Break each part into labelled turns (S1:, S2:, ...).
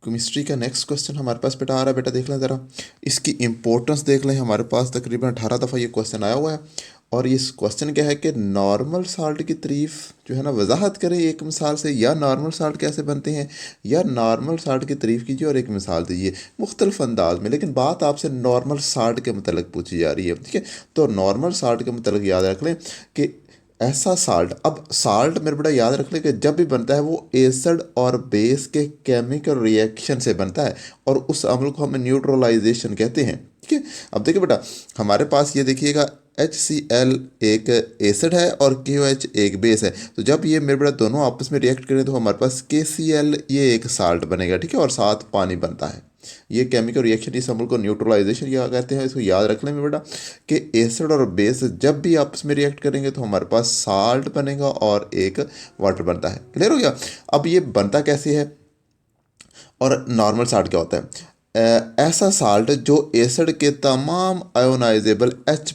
S1: Chemistry का next question हमारे पास बेटा आ रहा है। बेटा देख लें ज़रा, इसकी इंपॉर्टेंस देख लें। हमारे पास तकरीबन 18 दफ़ा ये क्वेश्चन आया हुआ है। और ये क्वेश्चन क्या है कि नॉर्मल साल्ट की तारीफ जो है ना वजाहत करें एक मिसाल से, या नॉर्मल साल्ट कैसे बनते हैं, या नॉर्मल साल्ट की तारीफ कीजिए और एक मिसाल दीजिए मुख्तलिफ अंदाज में। लेकिन बात आपसे नॉर्मल साल्ट के मतलब पूछी जा रही है, ठीक है। तो नॉर्मल साल्ट के मतलब याद रख लें कि ऐसा साल्ट, अब साल्ट मेरे बड़ा याद रख ले कि जब भी बनता है वो एसिड और बेस के केमिकल रिएक्शन से बनता है, और उस अमल को हम न्यूट्रलाइजेशन कहते हैं, ठीक है। अब देखिए बेटा, हमारे पास ये देखिएगा HCl एक एसिड है और KOH एक बेस है। तो जब ये मेरे बड़ा दोनों आपस में रिएक्ट करें तो हमारे पास KCl ये एक साल्ट बनेगा, ठीक है, और साथ पानी बनता है। ये केमिकल रिएक्शन, इस अमल को न्यूट्रलाइजेशन क्या कहते हैं, इसको याद रख लें मेरे बेटा कि एसिड और बेस जब भी आपस में रिएक्ट करेंगे तो हमारे पास साल्ट बनेगा और एक वाटर बनता है। क्लियर हो गया। अब ये बनता कैसे है और नॉर्मल साल्ट क्या होता है? ऐसा साल्ट जो एसिड के तमाम आयोनाइजेबल H+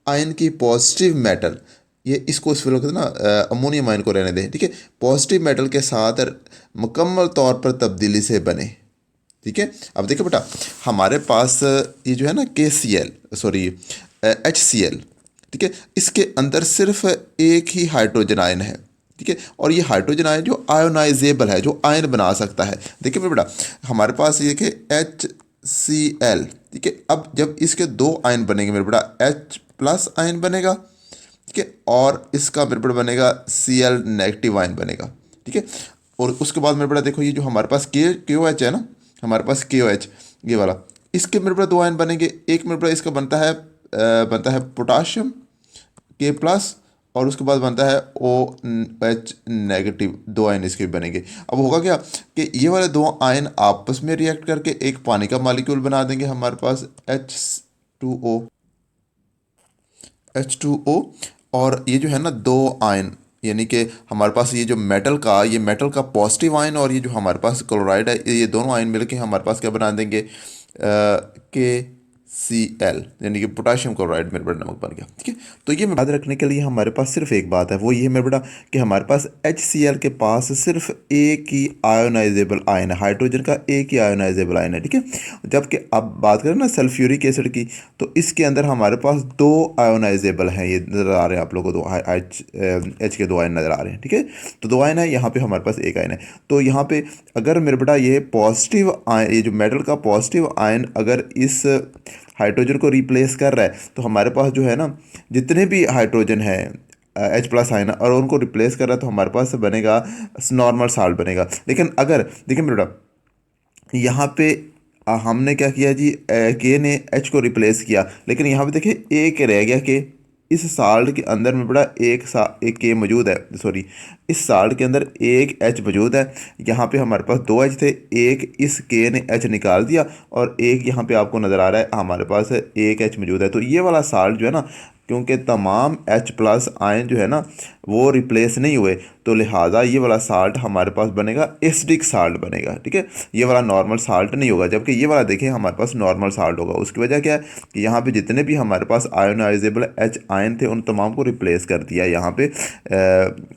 S1: आयन की पॉजिटिव मेटल, ये इसको इस फिलहाल ना अमोनियम आयन को रहने दें, ठीक है, पॉजिटिव मेटल के साथ मुकम्मल तौर पर तब्दीली से बने, ठीक है। अब देखो बेटा, हमारे पास ये जो है ना HCl, ठीक है, इसके अंदर सिर्फ एक ही हाइड्रोजन आयन है, ठीक है, और ये हाइड्रोजन आयन जो आयोनाइजेबल है, जो आयन बना सकता है। देखिए बेटा, हमारे पास ये कि HCl, ठीक है, अब जब इसके दो आयन बनेंगे मेरे बेटा, H+ आयन बनेगा, ठीक है, और इसका मेरे बेटा बनेगा Cl नेगेटिव आयन बनेगा, ठीक है। और उसके बाद मेरे बेटा देखो, ये जो हमारे पास KOH है ना, हमारे पास KOH ये वाला, इसके मेरे पास दो आयन बनेंगे। एक मेरे पास इसका बनता है पोटाशियम K+, और उसके बाद बनता है OH नेगेटिव, दो आयन इसके भी बनेंगे। अब होगा क्या कि ये वाले दो आयन आपस में रिएक्ट करके एक पानी का मॉलिक्यूल बना देंगे, हमारे पास H2O। और ये जो है ना दो आयन, यानी कि हमारे पास ये जो मेटल का पॉजिटिव आयन और ये जो हमारे पास क्लोराइड है, ये दोनों आयन मिलके हमारे पास क्या बना देंगे, KCl, यानी कि पोटाशियम क्लोराइड मेरे बेटा नमक बन गया, ठीक है। तो ये याद रखने के लिए हमारे पास सिर्फ एक बात है, वो ये है मेरे बेटा कि हमारे पास HCl के पास सिर्फ एक ही आयोनाइजेबल आयन है, हाइड्रोजन का एक ही आयोनाइजेबल आयन है, ठीक है। जबकि अब बात करें ना सल्फ्यूरिक एसिड की, तो इसके अंदर हमारे पास दो आयोनाइजेबल हैं, ये नज़र आ रहे हैं आप लोगों को, दो H के दो आयन नज़र आ रहे हैं, ठीक है। तो दो आयन है, यहाँ पे हमारे पास एक आयन है। तो यहाँ पे अगर मेरे बेटा ये पॉजिटिव आयन, ये जो मेटल का पॉजिटिव आयन अगर इस हाइड्रोजन को रिप्लेस कर रहा है, तो हमारे पास जो है ना जितने भी हाइड्रोजन है H+ आयन, और उनको रिप्लेस कर रहा है, तो हमारे पास बनेगा नॉर्मल साल्ट बनेगा। लेकिन अगर देखिए मेरे बेटा, यहाँ पे हमने क्या किया जी, के ने H को रिप्लेस किया, लेकिन यहाँ पे देखिए एक रह गया के। इस साल्ट के अंदर में बड़ा एक के मौजूद है, सॉरी, इस साल्ट के अंदर एक H मौजूद है। यहाँ पे हमारे पास दो H थे, एक इस के ने H निकाल दिया, और एक यहाँ पे आपको नज़र आ रहा है हमारे पास एक H मौजूद है। तो ये वाला साल्ट जो है ना, क्योंकि तमाम H+ आयन जो है ना वो रिप्लेस नहीं हुए, तो लिहाजा ये वाला साल्ट हमारे पास बनेगा एसिडिक साल्ट बनेगा, ठीक है। ये वाला नॉर्मल साल्ट नहीं होगा, जबकि ये वाला देखें हमारे पास नॉर्मल साल्ट होगा। उसकी वजह क्या है कि यहाँ पे जितने भी हमारे पास आयोनाइजेबल H आयन थे, उन तमाम को रिप्लेस कर दिया यहाँ पे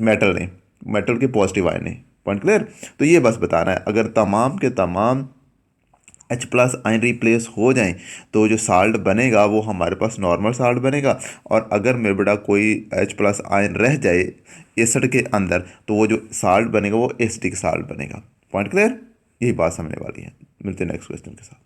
S1: मेटल के पॉजिटिव आयन ने। Point clear. तो ये बस बताना है, अगर तमाम के तमाम H+ आयन रिप्लेस हो जाएं तो जो साल्ट बनेगा वो हमारे पास नॉर्मल साल्ट बनेगा। और अगर मेरे बेटा कोई H+ आयन रह जाए एसिड के अंदर, तो वो जो साल्ट बनेगा वो एसिडिक साल्ट बनेगा। Point clear. यही बात समझने वाली है। मिलते हैं नेक्स्ट क्वेश्चन के साथ।